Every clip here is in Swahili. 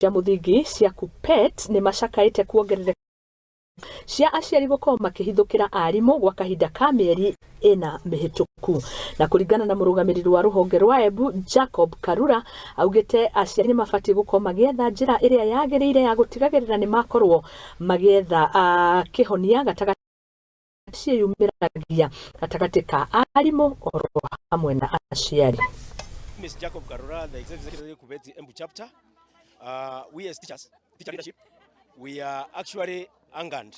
cia muthingi cia KUPPET ni macakaite kuongerereka cia aciari gukorwo makihithukira arimu gwa kahinda ka mieri ina mihituku. Na kuringana na murugamiriri wa ruhonge rwa Embu Jacob Karura augite aciari ni mabati gukorwo magietha njira iria yagirire ya gutigagirira ni makorwo magietha kihonia gatagati ciumiragia gatagati ka arimu oro hamwe na aciari. Ms. Jacob Karura, the Executive Secretary of KUPPET Embu chapter. We as teachers, teacher leadership, we are actually angered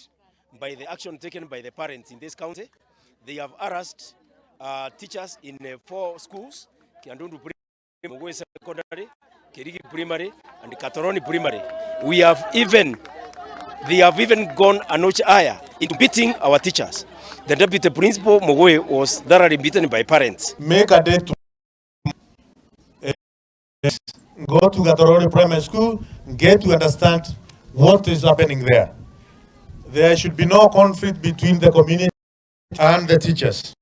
by the action taken by the parents in this county. They have harassed teachers in 4 schools, Kiandundu Primary, Secondary, Kirigi Primary, and Katoroni Primary. They have even gone a notch higher into beating our teachers. The deputy principal, Mogoe, was thoroughly beaten by parents. Make a date to go to Katoroni Primary School, get to understand what is happening there. There should be no conflict between the community and the teachers.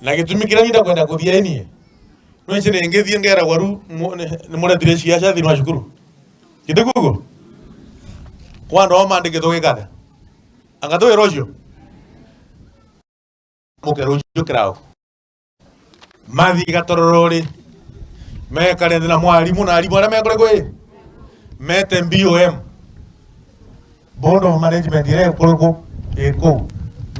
Na gitumikira nda kwenda kuthia ini. No icene ngethie ngera waru ni mura dire ciaca thini wa cukuru. Kidigugo. Kwa ndo mande githoge kada. Angatho erojo. Mukerojo krao. Mathi gatororori. Mekare na mwalimu na alimu ara mekore kwe. Mete BOM. Board of Management dire kolgo eko.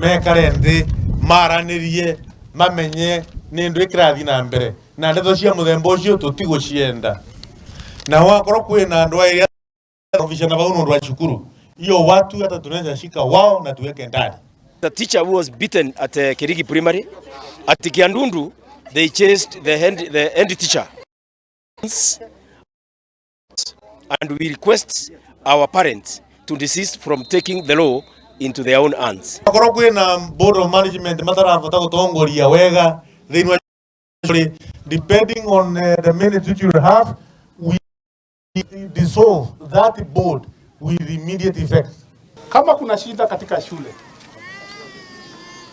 Mekare ndi maranirie mamenye nindu ikrathi na mbere. Na ndeto cia muthemba ucio tutigo cienda. Na wakoro kwina andu aya professional bauno ndo cukuru. Iyo watu hata tunaweza shika wao na tuweke ndani. The teacher who was beaten at Kirigi Primary, at Kiandundu, they chased the head teacher. And we request our parents to desist from taking the law into their own hands. Wakoro kwina board of management matarafata gutongoria wega thini depending on the minutes which you have, we dissolve that board with immediate effect. Kama kuna shida katika shule,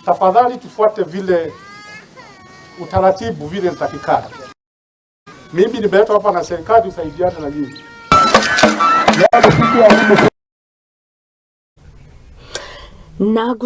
tafadhali tufuate vile utaratibu vile nitakikana. Mimi nimeletwa hapa na serikali usaidiane na nyinyi. Na